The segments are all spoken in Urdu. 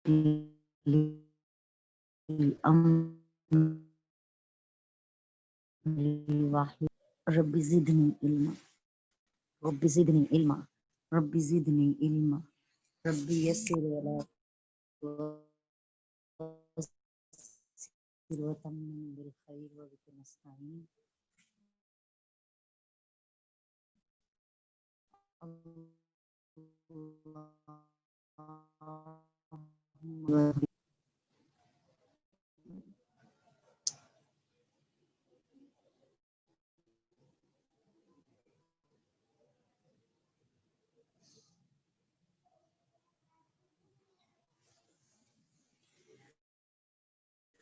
رب زدنی علما رب زدنی علما رب زدنی علما رب یسر ولا تعسر وتمم بالخير وبك نستعين اللهم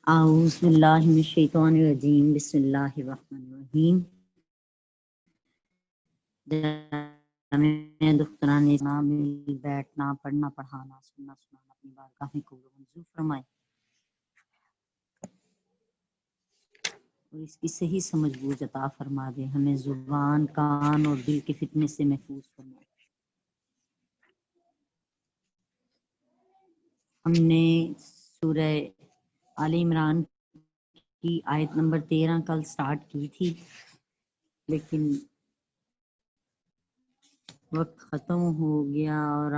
اعوذ باللہ من الشیطان الرجیم بسم اللہ الرحمن الرحیم جامعہ دختران اسلام مل بیٹھنا پڑھنا پڑھانا سننا سنانا اپنی بارگاہ میں قبول و منظور فرمائے اور اس کی صحیح سمجھ بوجھ عطا فرما دے، ہمیں زبان کان اور دل کے فتنے سے محفوظ فرمائے۔ ہم نے سورہ آل عمران کی آیت نمبر 13 کل سٹارٹ کی تھی، لیکن وقت ختم ہو گیا اور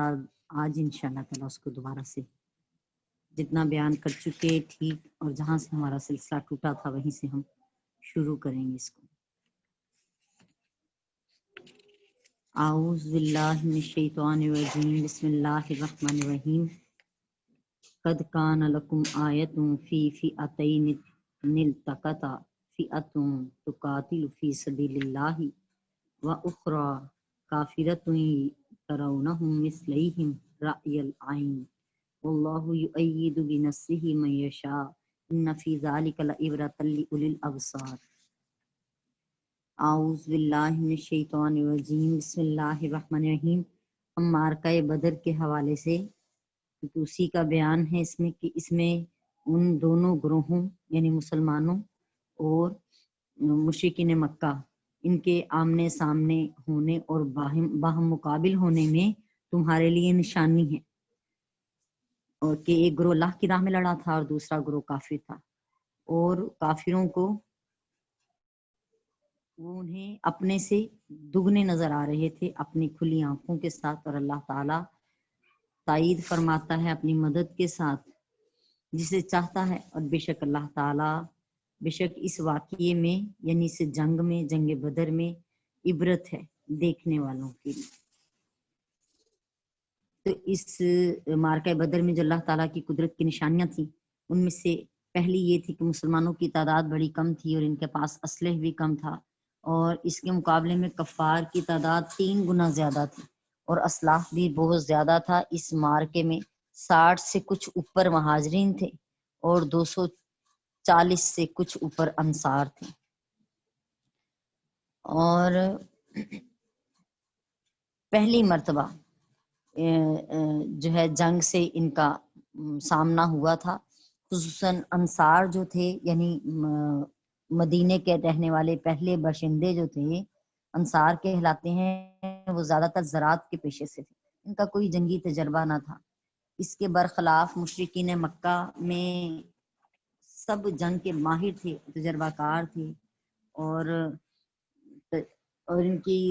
آج انشاءاللہ تعالیٰ اس کو دوبارہ سے جتنا بیان کر چکے ٹھیک، اور جہاں سے ہمارا سلسلہ ٹوٹا تھا وہیں سے ہم شروع کریں گے اس کو۔ اعوذ باللہ من الشیطان الرجیم بسم اللہ الرحمن الرحیم قد کان لکم آیۃ فی فئتین التقطا فئۃ تقاتل فی سبیل اللہ واخری کافرۃ ترونہم مثلیہم رأی العین واللہ یؤید بنصرہ من یشاء ان فی ذلک لعبرۃ لأولی الابصار۔ اعوذ باللہ من الشیطان الرجیم بسم اللہ الرحمن الرحیم۔ ہم معرکہ بدر کے حوالے سے، کیونکہ اسی کا بیان ہے اس میں، کہ اس میں ان دونوں گروہوں یعنی مسلمانوں اور مشرکین مکہ، ان کے آمنے سامنے ہونے اور باہم مقابل ہونے میں تمہارے لیے نشانی ہے، اور کہ ایک گروہ اللہ کی راہ میں لڑا تھا اور دوسرا گروہ کافر تھا، اور کافروں کو وہ انہیں اپنے سے دگنے نظر آ رہے تھے اپنی کھلی آنکھوں کے ساتھ، اور اللہ تعالیٰ تائید فرماتا ہے اپنی مدد کے ساتھ جسے چاہتا ہے، اور بے شک اللہ تعالیٰ بے شک اس واقعے میں یعنی اس جنگ میں، جنگ بدر میں عبرت ہے دیکھنے والوں کے لیے۔ تو اس معرکہ بدر میں جو اللہ تعالیٰ کی قدرت کی نشانیاں تھیں، ان میں سے پہلی یہ تھی کہ مسلمانوں کی تعداد بڑی کم تھی اور ان کے پاس اسلحہ بھی کم تھا، اور اس کے مقابلے میں کفار کی تعداد 3 گنا زیادہ تھی اور اسلحہ بھی بہت زیادہ تھا۔ اس معرکے میں 60 سے کچھ اوپر مہاجرین تھے اور 240 سے کچھ اوپر انصار تھے، اور پہلی مرتبہ جو ہے جنگ سے ان کا سامنا ہوا تھا، خصوصاً انصار جو تھے یعنی مدینے کے رہنے والے پہلے باشندے جو تھے، انصار کہلاتے ہیں، وہ زیادہ تر زراعت کے پیشے سے تھے، ان کا کوئی جنگی تجربہ نہ تھا۔ اس کے برخلاف مشرکین مکہ میں سب جنگ کے ماہر تھے، تجربہ کار تھے، اور ان کی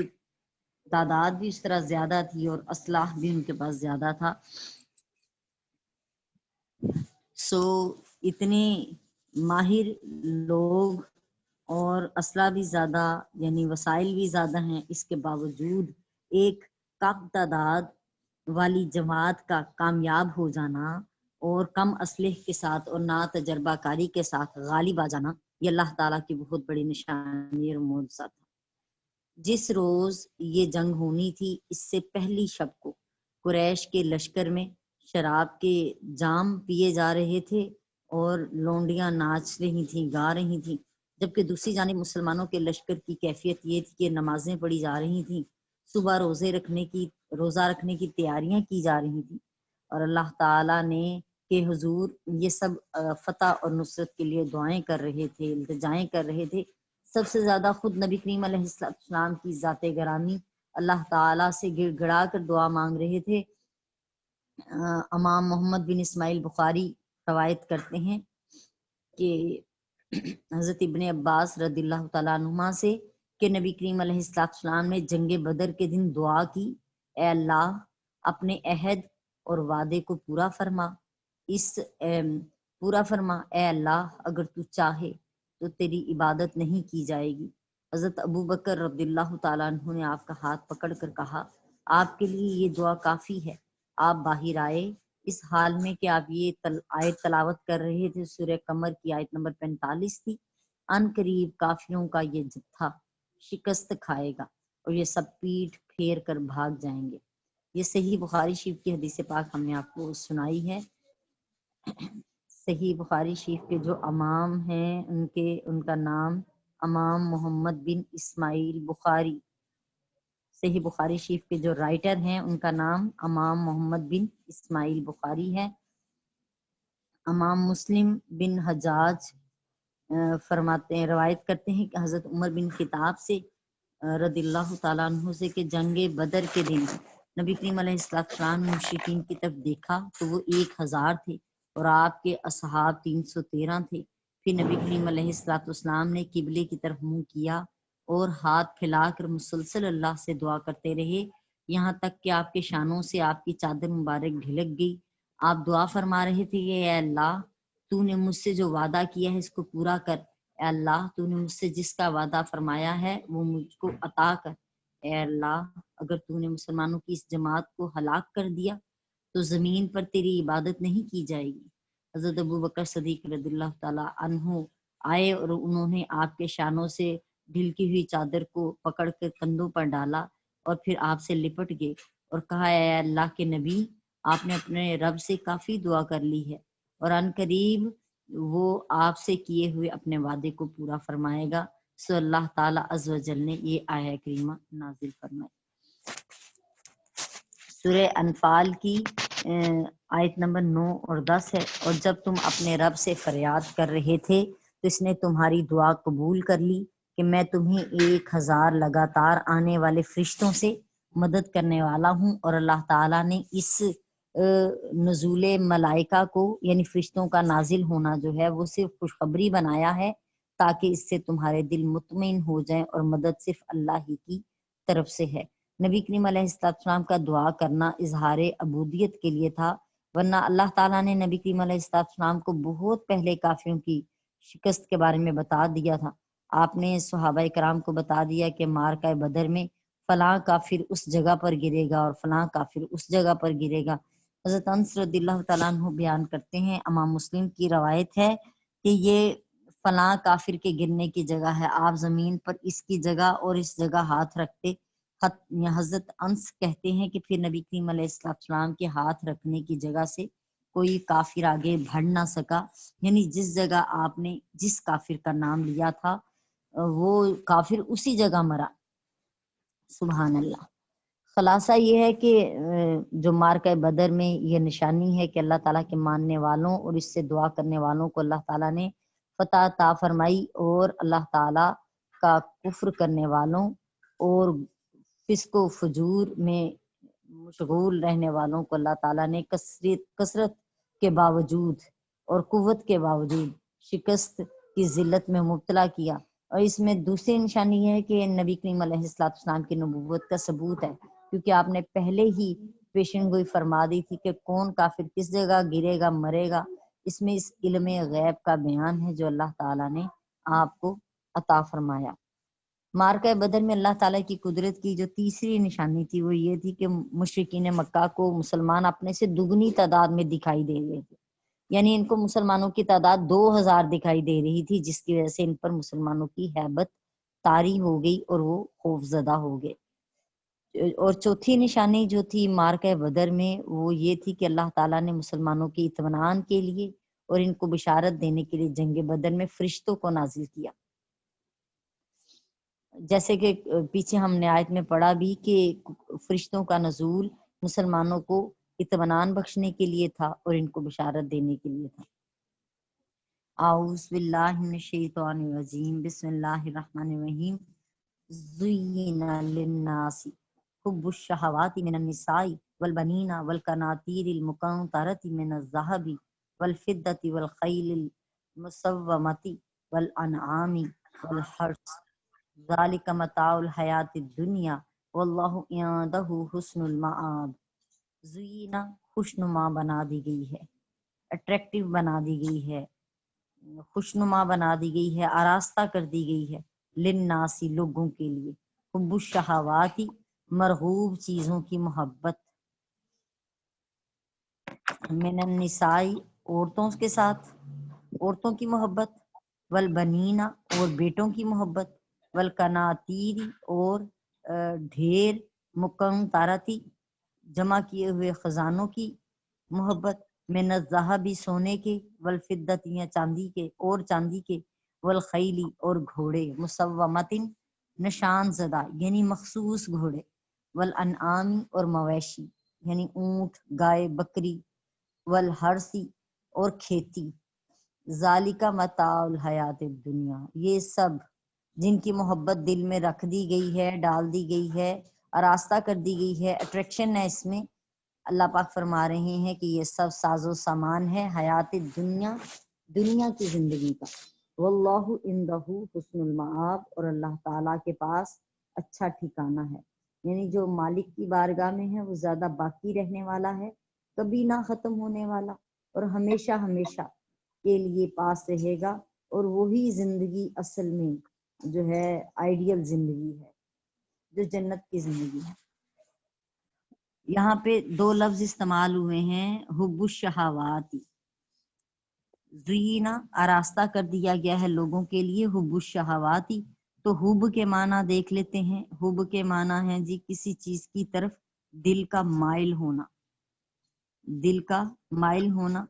تعداد بھی اس طرح زیادہ تھی اور اسلحہ بھی ان کے پاس زیادہ تھا۔ اتنے ماہر لوگ اور اسلحہ بھی زیادہ یعنی وسائل بھی زیادہ ہیں، اس کے باوجود ایک کم تعداد والی جماعت کا کامیاب ہو جانا اور کم اسلحے کے ساتھ اور نا تجربہ کاری کے ساتھ غالب آ جانا، یہ اللہ تعالیٰ کی بہت بڑی نشانی اور معجزہ تھا۔ جس روز یہ جنگ ہونی تھی، اس سے پہلی شب کو قریش کے لشکر میں شراب کے جام پیے جا رہے تھے اور لونڈیاں ناچ رہی تھیں، گا رہی تھیں، جبکہ دوسری جانب مسلمانوں کے لشکر کی کیفیت یہ تھی کہ نمازیں پڑھی جا رہی تھیں، صبح روزہ رکھنے کی تیاریاں کی جا رہی تھیں، اور اللہ تعالیٰ نے کہ حضور یہ سب فتح اور نصرت کے لیے دعائیں کر رہے تھے، التجائیں کر رہے تھے۔ سب سے زیادہ خود نبی کریم علیہ السلام کی ذات گرامی اللہ تعالیٰ سے گڑ گڑا کر دعا مانگ رہے تھے امام محمد بن اسماعیل بخاری روایت کرتے ہیں کہ حضرت ابن عباس رضی اللہ تعالیٰ عنہما سے کہ نبی کریم علیہ السلام نے جنگ بدر کے دن دعا کی، اے اللہ اپنے عہد اور وعدے کو پورا فرما، پورا فرما، اے اللہ اگر تو چاہے تو تیری عبادت نہیں کی جائے گی۔ حضرت ابو بکر رضی اللہ تعالیٰ عنہ نے آپ کا ہاتھ پکڑ کر کہا، آپ کے لیے یہ دعا کافی ہے۔ آپ باہر آئے اس حال میں کہ آپ یہ آیت تلاوت کر رہے تھے، سورہ قمر کی آیت نمبر 45 تھی، ان قریب کافروں کا یہ جتھا شکست کھائے گا اور یہ سب پیٹھ پھیر کر بھاگ جائیں گے۔ یہ صحیح بخاری شریف کی حدیث پاک ہم نے آپ کو سنائی ہے۔ صحیح بخاری شریف کے جو امام ہیں ان کا نام امام محمد بن اسماعیل بخاری، صحیح بخاری شریف کے جو رائٹر ہیں ان کا نام امام محمد بن اسماعیل بخاری ہے۔ امام مسلم بن حجاج فرماتے ہیں، روایت کرتے ہیں کہ حضرت عمر بن خطاب سے رضی اللہ تعالیٰ عنہ سے کہ جنگ بدر کے دن نبی کریم علیہ السلام نے مشرکین کی طرف دیکھا تو وہ 1000 تھے اور آپ کے اصحاب 313 تھے۔ پھر نبی کریم علیہ السلام نے قبلے کی طرف منہ کیا اور ہاتھ پھیلا کر مسلسل اللہ سے دعا کرتے رہے، یہاں تک کہ آپ کے شانوں سے آپ کی چادر مبارک ڈھلک گئی۔ آپ دعا فرما رہے تھے کہ اے اللہ تو نے مجھ سے جو وعدہ کیا ہے اس کو پورا کر، اے اللہ تو نے مجھ سے جس کا وعدہ فرمایا ہے وہ مجھ کو عطا کر، اے اللہ اگر تو نے مسلمانوں کی اس جماعت کو ہلاک کر دیا تو زمین پر تیری عبادت نہیں کی جائے گی۔ حضرت ابو بکر صدیق رضی اللہ تعالیٰ عنہ آئے اور انہوں نے آپ کے شانوں سے ڈھلکی ہوئی چادر کو پکڑ کر کندھوں پر ڈالا اور پھر آپ سے لپٹ گئے اور کہا، اے اللہ کے نبی آپ نے اپنے رب سے کافی دعا کر لی ہے اور ان قریب وہ آپ سے کیے ہوئے اپنے وعدے کو پورا فرمائے گا۔ سو اللہ تعالیٰ عز و جل نے یہ آیہ کریمہ نازل فرمائی۔ سورہ انفال کی آیت نمبر 9 اور 10 ہے، اور جب تم اپنے رب سے فریاد کر رہے تھے تو اس نے تمہاری دعا قبول کر لی کہ میں تمہیں 1000 لگاتار آنے والے فرشتوں سے مدد کرنے والا ہوں، اور اللہ تعالیٰ نے اس نزول ملائکہ کو یعنی فرشتوں کا نازل ہونا جو ہے وہ صرف خوشخبری بنایا ہے تاکہ اس سے تمہارے دل مطمئن ہو جائیں، اور مدد صرف اللہ ہی کی طرف سے ہے۔ نبی کریم علیہ السلام کا دعا کرنا اظہار عبودیت کے لیے تھا، ورنہ اللہ تعالیٰ نے نبی کریم علیہ السلام کو بہت پہلے کافروں کی شکست کے بارے میں بتا دیا تھا۔ آپ نے صحابہ کرام کو بتا دیا کہ معرکہ بدر میں فلاں کافر اس جگہ پر گرے گا اور فلاں کافر اس جگہ پر گرے گا۔ حضرت انس رضی اللہ تعالیٰ عنہ بیان کرتے ہیں، امام مسلم کی روایت ہے کہ یہ فلاں کافر کے گرنے کی جگہ ہے، آپ زمین پر اس کی جگہ اور اس جگہ ہاتھ رکھتے۔ حضرت انس کہتے ہیں کہ پھر نبی کریم علیہ السلام کے ہاتھ رکھنے کی جگہ سے کوئی کافر آگے بڑھ نہ سکا، یعنی جس جگہ آپ نے جس کافر کا نام لیا تھا وہ کافر اسی جگہ مرا۔ سبحان اللہ۔ خلاصہ یہ ہے کہ جو معرکہ بدر میں یہ نشانی ہے کہ اللہ تعالیٰ کے ماننے والوں اور اس سے دعا کرنے والوں کو اللہ تعالیٰ نے فتح عطا فرمائی، اور اللہ تعالیٰ کا کفر کرنے والوں اور فسق و فجور میں مشغول رہنے والوں کو اللہ تعالیٰ نے کثرت کے باوجود اور قوت کے باوجود شکست کی ذلت میں مبتلا کیا۔ اور اس میں دوسری نشانی یہ ہے کہ نبی کریم علیہ السلام کی نبوت کا ثبوت ہے، کیونکہ آپ نے پہلے ہی پیشن گوئی فرما دی تھی کہ کون کافر کس جگہ گرے گا مرے گا۔ اس میں اس علم غیب کا بیان ہے جو اللہ تعالیٰ نے آپ کو عطا فرمایا۔ معرکہ بدر میں اللہ تعالیٰ کی قدرت کی جو تیسری نشانی تھی وہ یہ تھی کہ مشرکین مکہ کو مسلمان اپنے سے دگنی تعداد میں دکھائی دے رہے تھے، یعنی ان کو مسلمانوں کی تعداد 2000 دکھائی دے رہی تھی، جس کی وجہ سے ان پر مسلمانوں کی ہیبت طاری ہو گئی اور وہ خوف زدہ ہو گئے۔ اور چوتھی نشانی جو تھی معرکہ بدر میں وہ یہ تھی کہ اللہ تعالیٰ نے مسلمانوں کے اطمینان کے لیے اور ان کو بشارت دینے کے لیے جنگ بدر میں فرشتوں کو نازل کیا، جیسے کہ پیچھے ہم نے آیت میں پڑھا بھی کہ فرشتوں کا نزول مسلمانوں کو اطمینان بخشنے کے لیے تھا اور ان کو بشارت دینے کے لیے تھا۔ اعوذ باللہ من الشیطان الرجیم، بسم اللہ الرحمن الرحیم۔ زین للناس حب الشہوات من النساء والبنین والقناطیر المقنطرۃ من الذہب والفضۃ والخیل المسومۃ والانعام والحرث ذالک متاع الحیات الدنیا واللہ عندہ حسن المآب۔ زینا خوشنما بنا دی گئی ہے، اٹریکٹیو بنا دی گئی ہے، خوشنما بنا دی گئی ہے، آراستہ کر دی گئی ہے، للناسی لوگوں کے لیے، حب الشہواتی مرغوب چیزوں کی محبت، من النساء عورتوں کے ساتھ، عورتوں کی محبت، والبنینا اور بیٹوں کی محبت، والقناطیر اور ڈھیر، مقنطرتی جمع کیے ہوئے خزانوں کی محبت، من الذہب سونے کے، والفضۃ یا چاندی کے اور چاندی کے، والخیلی اور گھوڑے، مسومتن نشان زدہ یعنی مخصوص گھوڑے، والانعام اور مویشی یعنی اونٹ، گائے، بکری، والحرثی اور کھیتی، ذالک متاع الحیات الدنیا یہ سب جن کی محبت دل میں رکھ دی گئی ہے، ڈال دی گئی ہے، آراستہ کر دی گئی ہے، اٹریکشن ہے اس میں، اللہ پاک فرما رہے ہیں کہ یہ سب ساز و سامان ہے حیات دنیا، دنیا کی زندگی کا، واللہ عندہ حسن المآب اور اللہ تعالیٰ کے پاس اچھا ٹھکانہ ہے، یعنی جو مالک کی بارگاہ میں ہے وہ زیادہ باقی رہنے والا ہے، کبھی نہ ختم ہونے والا اور ہمیشہ ہمیشہ کے لیے پاس رہے گا، اور وہی زندگی اصل میں جو ہے آئیڈیل زندگی ہے، جو جنت کی زندگی ہے۔ یہاں پہ دو لفظ استعمال ہوئے ہیں، حب الشہوات، زینا آراستہ کر دیا گیا ہے لوگوں کے لیے، حب الشہواتی، تو حب کے معنی دیکھ لیتے ہیں۔ حب کے معنی ہے جی کسی چیز کی طرف دل کا مائل ہونا، دل کا مائل ہونا،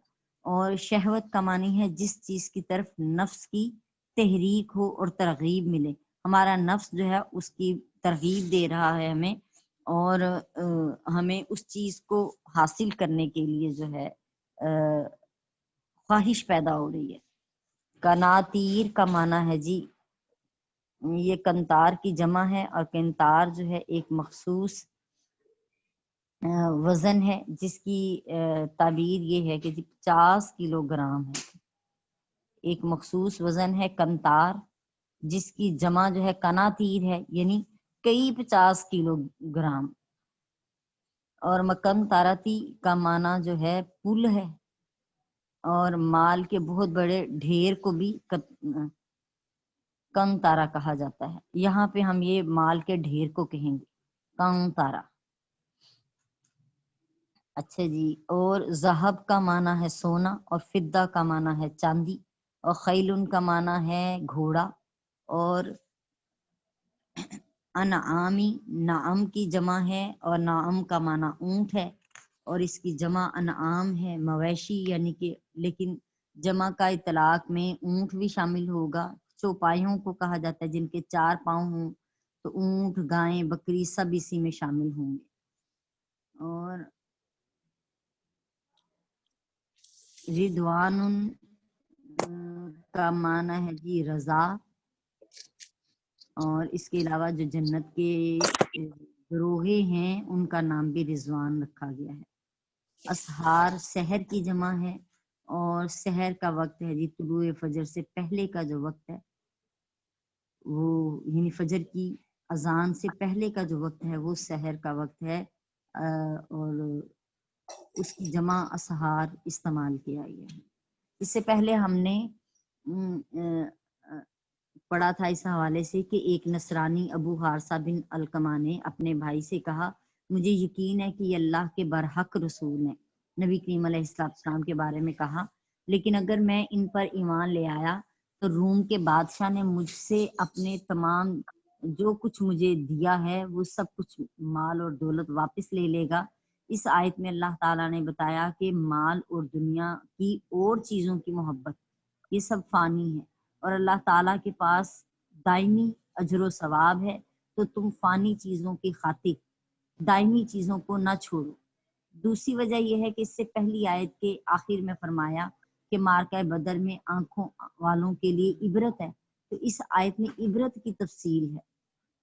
اور شہوت کا معنی ہے جس چیز کی طرف نفس کی تحریک ہو اور ترغیب ملے، ہمارا نفس جو ہے اس کی ترغیب دے رہا ہے ہمیں، اور ہمیں اس چیز کو حاصل کرنے کے لیے جو ہے خواہش پیدا ہو رہی ہے۔ قناطیر کا معنی ہے جی یہ کنتار کی جمع ہے، اور کنتار جو ہے ایک مخصوص وزن ہے جس کی تعبیر یہ ہے کہ جی 50 کلو گرام ہے، ایک مخصوص وزن ہے کنتار جس کی جمع جو ہے قناطیر ہے، یعنی کئی 50 کلو گرام۔ اور مکن تارتی کا معنی جو ہے پل ہے، اور مال کے بہت بڑے ڈھیر کو بھی کنگ تارا کہا جاتا ہے، یہاں پہ ہم یہ مال کے ڈھیر کو کہیں گے کنگ تارا۔ اچھا جی، اور ذہب کا معنی ہے سونا، اور فضہ کا معنی ہے چاندی، اور خیلن کا معنی ہے گھوڑا، اور انعامی نعم کی جمع ہے، اور نعم کا معنی اونٹ ہے، اور اس کی جمع انعام ہے مویشی، یعنی کہ لیکن جمع کا اطلاق میں اونٹ بھی شامل ہوگا، چوپایوں کو کہا جاتا ہے جن کے 4 پاؤں ہوں، تو اونٹ، گائیں، بکری سب اسی میں شامل ہوں گے۔ اور رضوان کا معنی ہے جی رضا، اور اس کے علاوہ جو جنت کے گروہے ہیں ان کا نام بھی رضوان رکھا گیا ہے۔ اسحار سحر کی جمع ہے، اور سحر کا وقت ہے جی طلوع فجر سے پہلے کا جو وقت ہے وہ، یعنی فجر کی اذان سے پہلے کا جو وقت ہے وہ سحر کا وقت ہے، اور اس کی جمع اسحار استعمال کیا گیا ہے۔ اس سے پہلے ہم نے پڑھا تھا اس حوالے سے کہ ایک نصرانی ابو حارثہ بن علقمہ نے اپنے بھائی سے کہا مجھے یقین ہے کہ یہ اللہ کے برحق رسول ہیں، نبی کریم علیہ السلام کے بارے میں کہا، لیکن اگر میں ان پر ایمان لے آیا تو روم کے بادشاہ نے مجھ سے اپنے تمام جو کچھ مجھے دیا ہے وہ سب کچھ مال اور دولت واپس لے لے گا۔ اس آیت میں اللہ تعالیٰ نے بتایا کہ مال اور دنیا کی اور چیزوں کی محبت یہ سب فانی ہے، اور اللہ تعالیٰ کے پاس دائمی اجر و ثواب ہے، تو تم فانی چیزوں کی خاطر دائمی چیزوں کو نہ چھوڑو۔ دوسری وجہ یہ ہے کہ اس سے پہلی آیت کے آخر میں فرمایا کہ مارکہ بدر میں آنکھوں والوں کے لیے عبرت ہے، تو اس آیت میں عبرت کی تفصیل ہے،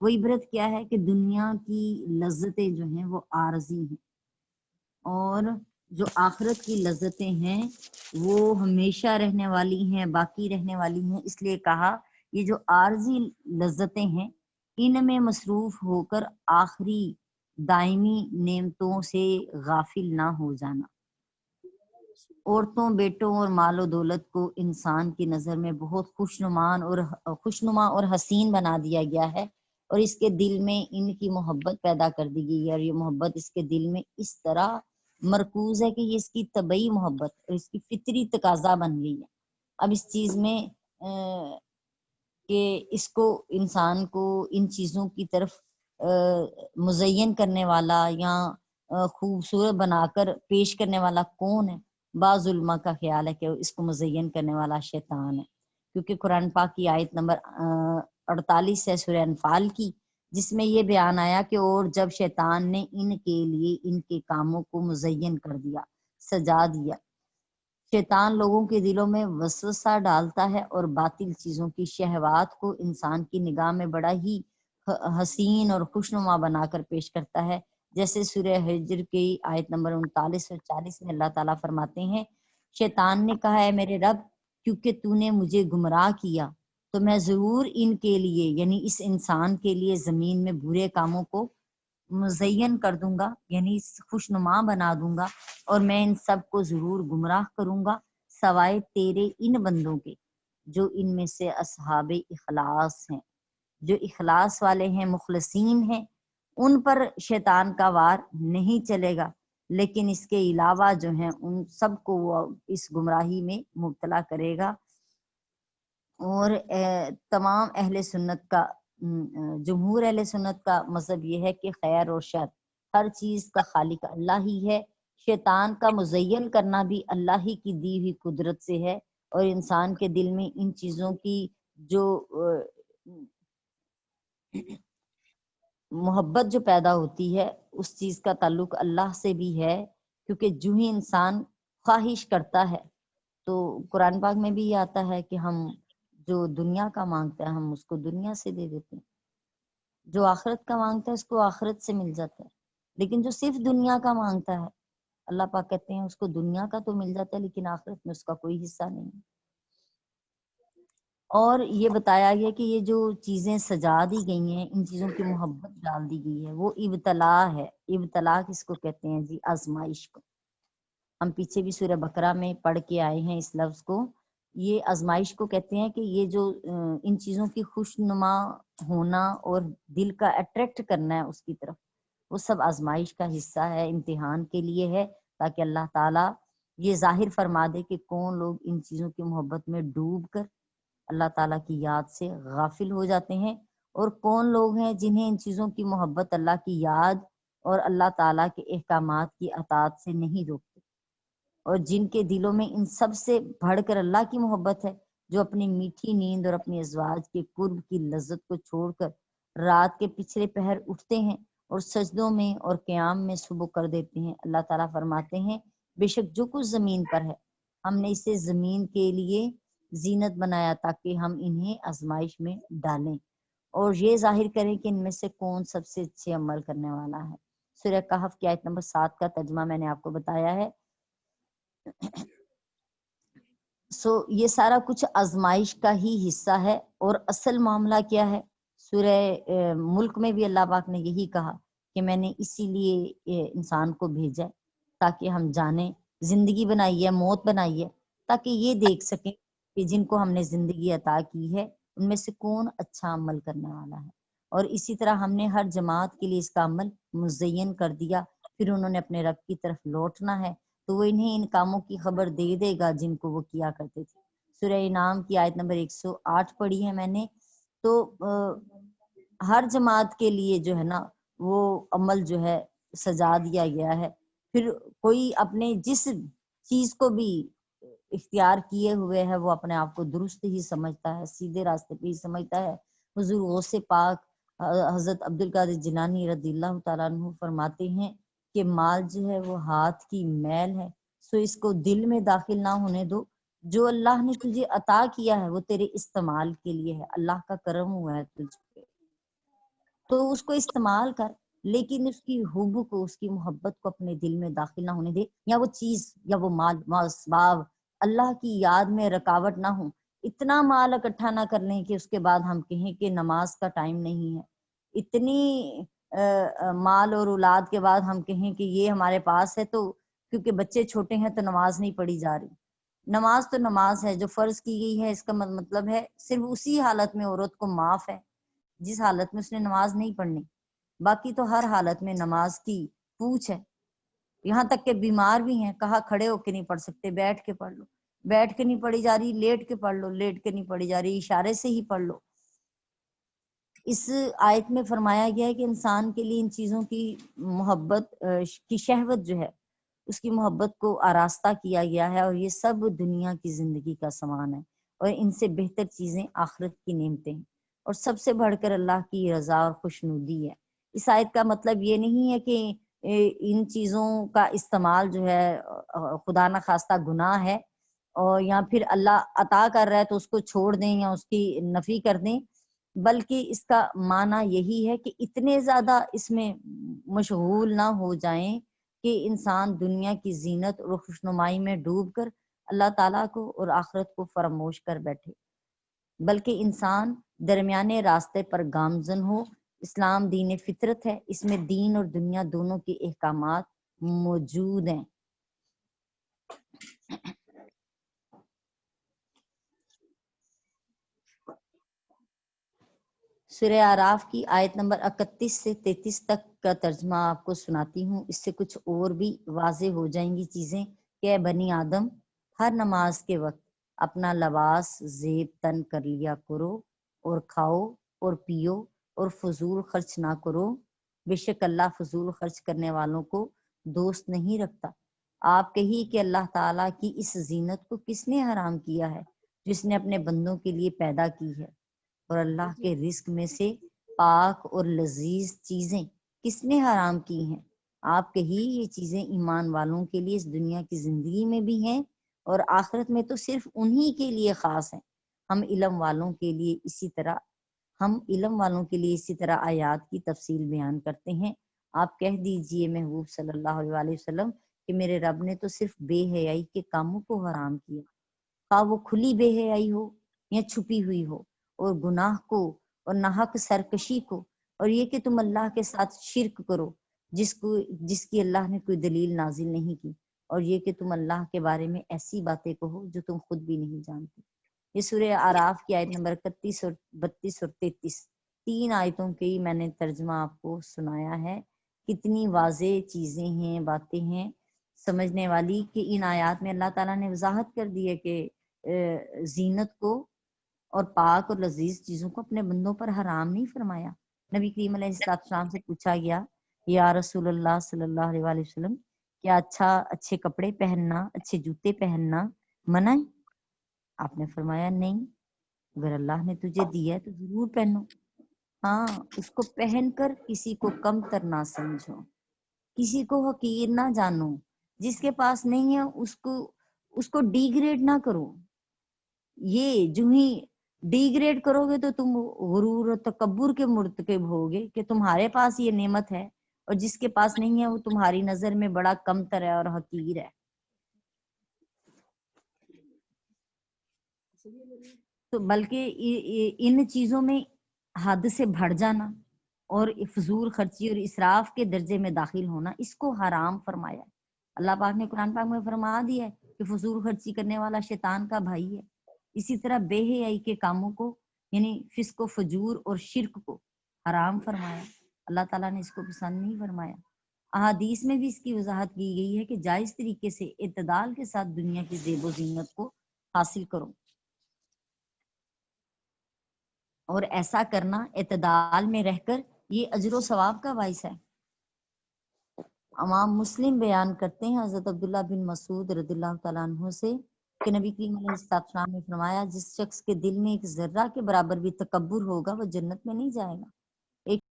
وہ عبرت کیا ہے کہ دنیا کی لذتیں جو ہیں وہ عارضی ہیں، اور جو آخرت کی لذتیں ہیں وہ ہمیشہ رہنے والی ہیں، باقی رہنے والی ہیں۔ اس لیے کہا یہ جو عارضی لذتیں ہیں ان میں مصروف ہو کر آخری دائمی نعمتوں سے غافل نہ ہو جانا۔ عورتوں، بیٹوں اور مال و دولت کو انسان کی نظر میں بہت خوشنما اور حسین بنا دیا گیا ہے، اور اس کے دل میں ان کی محبت پیدا کر دی گئی ہے، اور یہ محبت اس کے دل میں اس طرح مرکوز ہے کہ یہ اس کی طبعی محبت اور اس کی فطری تقاضا بن گئی ہے۔ اب اس چیز میں کہ اس کو انسان کو ان چیزوں کی طرف مزین کرنے والا یا خوبصورت بنا کر پیش کرنے والا کون ہے؟ بعض علماء کا خیال ہے کہ اس کو مزین کرنے والا شیطان ہے، کیونکہ قرآن پاک کی آیت نمبر 48 ہے سورہ انفال کی، جس میں یہ بیان آیا کہ اور جب شیطان نے ان کے لیے ان کے کاموں کو مزین کر دیا، سجا دیا۔ شیطان لوگوں کے دلوں میں وسوسہ ڈالتا ہے اور باطل چیزوں کی شہوات کو انسان کی نگاہ میں بڑا ہی حسین اور خوشنما بنا کر پیش کرتا ہے، جیسے سورہ ہجر کی آیت نمبر 39 اور 40 میں اللہ تعالیٰ فرماتے ہیں، شیطان نے کہا ہے میرے رب کیونکہ تو نے مجھے گمراہ کیا تو میں ضرور ان کے لیے یعنی اس انسان کے لیے زمین میں برے کاموں کو مزین کر دوں گا، یعنی خوشنما بنا دوں گا، اور میں ان سب کو ضرور گمراہ کروں گا سوائے تیرے ان بندوں کے جو ان میں سے اصحاب اخلاص ہیں، جو اخلاص والے ہیں، مخلصین ہیں، ان پر شیطان کا وار نہیں چلے گا، لیکن اس کے علاوہ جو ہیں ان سب کو وہ اس گمراہی میں مبتلا کرے گا۔ اور تمام اہل سنت کا جمہور اہل سنت کا مذہب یہ ہے کہ خیر اور شر ہر چیز کا خالق اللہ ہی ہے، شیطان کا مزین کرنا بھی اللہ ہی کی دی ہوئی قدرت سے ہے، اور انسان کے دل میں ان چیزوں کی جو محبت جو پیدا ہوتی ہے اس چیز کا تعلق اللہ سے بھی ہے، کیونکہ جو ہی انسان خواہش کرتا ہے تو قرآن پاک میں بھی یہ آتا ہے کہ ہم جو دنیا کا مانگتا ہے ہم اس کو دنیا سے دے دیتے ہیں، جو آخرت کا مانگتا ہے اس کو آخرت سے مل جاتا ہے، لیکن جو صرف دنیا کا مانگتا ہے اللہ پاک کہتے ہیں اس کو دنیا کا تو مل جاتا ہے لیکن آخرت میں اس کا کوئی حصہ نہیں ہے۔ اور یہ بتایا گیا کہ یہ جو چیزیں سجا دی گئی ہیں ان چیزوں کی محبت ڈال دی گئی ہے، وہ ابتلا ہے۔ ابتلا کس کو کہتے ہیں جی؟ آزمائش کو۔ ہم پیچھے بھی سورہ بقرہ میں پڑھ کے آئے ہیں اس لفظ کو، یہ آزمائش کو کہتے ہیں کہ یہ جو ان چیزوں کی خوشنما ہونا اور دل کا اٹریکٹ کرنا ہے اس کی طرف، وہ سب آزمائش کا حصہ ہے، امتحان کے لیے ہے، تاکہ اللہ تعالیٰ یہ ظاہر فرما دے کہ کون لوگ ان چیزوں کی محبت میں ڈوب کر اللہ تعالیٰ کی یاد سے غافل ہو جاتے ہیں، اور کون لوگ ہیں جنہیں ان چیزوں کی محبت اللہ کی یاد اور اللہ تعالیٰ کے احکامات کی اطاعت سے نہیں روکتے، اور جن کے دلوں میں ان سب سے بڑھ کر اللہ کی محبت ہے، جو اپنی میٹھی نیند اور اپنی ازواج کے قرب کی لذت کو چھوڑ کر رات کے پچھلے پہر اٹھتے ہیں اور سجدوں میں اور قیام میں صبح کر دیتے ہیں۔ اللہ تعالیٰ فرماتے ہیں بے شک جو کچھ زمین پر ہے ہم نے اسے زمین کے لیے زینت بنایا تاکہ ہم انہیں آزمائش میں ڈالیں اور یہ ظاہر کریں کہ ان میں سے کون سب سے اچھے عمل کرنے والا ہے۔ سورہ کہف کی آیت نمبر 7 کا ترجمہ میں نے آپ کو بتایا ہے۔ یہ سارا کچھ آزمائش کا ہی حصہ ہے، اور اصل معاملہ کیا ہے؟ سورہ ملک میں بھی اللہ پاک نے یہی کہا کہ میں نے اسی لیے انسان کو بھیجا ہے تاکہ ہم جانیں، زندگی بنائی ہے، موت بنائی ہے، تاکہ یہ دیکھ سکیں کہ جن کو ہم نے زندگی عطا کی ہے ان میں سے کون اچھا عمل کرنے والا ہے، اور اسی طرح ہم نے ہر جماعت کے لیے اس کا عمل مزین کر دیا، پھر انہوں نے اپنے رب کی طرف لوٹنا ہے تو وہ انہیں ان کاموں کی خبر دے دے گا جن کو وہ کیا کرتے تھے۔ سورہ انعام کی آیت نمبر 108 پڑھی ہے میں نے، تو ہر جماعت کے لیے جو ہے نا وہ عمل جو ہے سجا دیا گیا ہے، پھر کوئی اپنے جس چیز کو بھی اختیار کیے ہوئے ہے وہ اپنے آپ کو درست ہی سمجھتا ہے، سیدھے راستے پہ ہی سمجھتا ہے۔ حضور غوث پاک حضرت عبدالقادر جیلانی رضی اللہ تعالیٰ عنہ فرماتے ہیں کہ مال جو ہے وہ ہاتھ کی میل ہے، سو اس کو دل میں داخل نہ ہونے دو، جو اللہ نے تجھے عطا کیا ہے وہ تیرے استعمال کے لیے ہے، اللہ کا کرم ہوا ہے تجھ پہ۔ تو اس کو استعمال کر، لیکن اس کی حب کو، اس کی محبت کو اپنے دل میں داخل نہ ہونے دے، یا وہ چیز یا وہ مال اسباب اللہ کی یاد میں رکاوٹ نہ ہو۔ اتنا مال اکٹھا نہ کر لیں کہ اس کے بعد ہم کہیں کہ نماز کا ٹائم نہیں ہے، اتنی مال اور اولاد کے بعد ہم کہیں کہ یہ ہمارے پاس ہے تو کیونکہ بچے چھوٹے ہیں تو نماز نہیں پڑھی جا رہی۔ نماز تو نماز ہے جو فرض کی گئی ہے، اس کا مطلب ہے صرف اسی حالت میں عورت کو معاف ہے جس حالت میں اس نے نماز نہیں پڑھنی، باقی تو ہر حالت میں نماز کی پوچھ ہے۔ یہاں تک کہ بیمار بھی ہیں، کہا کھڑے ہو کے نہیں پڑھ سکتے، بیٹھ کے پڑھ لو، بیٹھ کے نہیں پڑھی جا رہی لیٹ کے پڑھ لو، لیٹ کے نہیں پڑھی جا رہی اشارے سے ہی پڑھ لو۔ اس آیت میں فرمایا گیا ہے کہ انسان کے لیے ان چیزوں کی محبت کی شہوت جو ہے اس کی محبت کو آراستہ کیا گیا ہے، اور یہ سب دنیا کی زندگی کا سامان ہے، اور ان سے بہتر چیزیں آخرت کی نعمتیں ہیں، اور سب سے بڑھ کر اللہ کی رضا اور خوشنودی ہے۔ اس آیت کا مطلب یہ نہیں ہے کہ ان چیزوں کا استعمال جو ہے خدا نہ خواستہ گناہ ہے، اور یا پھر اللہ عطا کر رہا ہے تو اس کو چھوڑ دیں یا اس کی نفی کر دیں، بلکہ اس کا معنی یہی ہے کہ اتنے زیادہ اس میں مشغول نہ ہو جائیں کہ انسان دنیا کی زینت اور خوشنمائی میں ڈوب کر اللہ تعالیٰ کو اور آخرت کو فراموش کر بیٹھے، بلکہ انسان درمیانے راستے پر گامزن ہو۔ اسلام دین فطرت ہے، اس میں دین اور دنیا دونوں کے احکامات موجود ہیں۔ سورہ اعراف کی آیت نمبر 31 سے 33 تک کا ترجمہ آپ کو سناتی ہوں، اس سے کچھ اور بھی واضح ہو جائیں گی چیزیں کہ اے بنی آدم، ہر نماز کے وقت اپنا لباس زیب تن کر لیا کرو، اور کھاؤ اور پیو اور فضول خرچ نہ کرو، بے شک اللہ فضول خرچ کرنے والوں کو دوست نہیں رکھتا۔ آپ کہی کہ اللہ تعالیٰ کی اس زینت کو کس نے حرام کیا ہے جس نے اپنے بندوں کے لیے پیدا کی ہے، اور اللہ کے رزق میں سے پاک اور لذیذ چیزیں کس نے حرام کی ہیں؟ آپ کہی یہ چیزیں ایمان والوں کے لیے اس دنیا کی زندگی میں بھی ہیں اور آخرت میں تو صرف انہی کے لیے خاص ہیں۔ ہم علم والوں کے لیے اسی طرح آیات کی تفصیل بیان کرتے ہیں۔ آپ کہہ دیجئے محبوب صلی اللہ علیہ وسلم کہ میرے رب نے تو صرف بے حیائی کے کاموں کو حرام کیا، خواہ وہ کھلی بے حیائی ہو یا چھپی ہوئی ہو، اور گناہ کو اور ناحق سرکشی کو، اور یہ کہ تم اللہ کے ساتھ شرک کرو جس کی اللہ نے کوئی دلیل نازل نہیں کی، اور یہ کہ تم اللہ کے بارے میں ایسی باتیں کہو جو تم خود بھی نہیں جانتے۔ یہ سورہ اعراف کی آیت نمبر 31 اور 32 اور 33 تین آیتوں کے ہی میں نے ترجمہ آپ کو سنایا ہے۔ کتنی واضح چیزیں ہیں، باتیں ہیں سمجھنے والی کہ ان آیات میں اللہ تعالیٰ نے وضاحت کر دی ہے کہ زینت کو اور پاک اور لذیذ چیزوں کو اپنے بندوں پر حرام نہیں فرمایا۔ نبی کریم علیہ السلام سے پوچھا گیا یا رسول اللہ صلی اللہ علیہ وآلہ وسلم، کیا اچھے کپڑے پہننا، اچھے جوتے پہننا منع ہے؟ آپ نے فرمایا نہیں، اگر اللہ نے تجھے دیا ہے تو ضرور پہنو، ہاں اس کو پہن کر کسی کو کم تر نہ سمجھو، کسی کو حقیر نہ جانو، جس کے پاس نہیں ہے اس کو ڈی گریڈ نہ کرو۔ یہ جو ہی ڈی گریڈ کرو گے تو تم غرور و تکبر کے مرتکب ہوگے کہ تمہارے پاس یہ نعمت ہے اور جس کے پاس نہیں ہے وہ تمہاری نظر میں بڑا کم تر ہے اور حقیر ہے۔ تو بلکہ ان چیزوں میں حد سے بڑھ جانا اور فضول خرچی اور اسراف کے درجے میں داخل ہونا، اس کو حرام فرمایا ہے۔ اللہ پاک نے قرآن پاک میں فرما دیا ہے کہ فضول خرچی کرنے والا شیطان کا بھائی ہے۔ اسی طرح بے حیائی کے کاموں کو یعنی فسق و فجور اور شرک کو حرام فرمایا، اللہ تعالیٰ نے اس کو پسند نہیں فرمایا۔ احادیث میں بھی اس کی وضاحت کی گئی ہے کہ جائز طریقے سے اعتدال کے ساتھ دنیا کی زیب و زینت کو حاصل کرو، اور ایسا کرنا اعتدال میں رہ کر یہ اجر و ثواب کا باعث ہے۔ امام مسلم بیان کرتے ہیں حضرت عبداللہ بن مسعود رضی اللہ تعالیٰ عنہ سے کہ نبی کریم علیہ السلام نے فرمایا جس شخص کے دل میں ایک ذرہ کے برابر بھی تکبر ہوگا وہ جنت میں نہیں جائے گا۔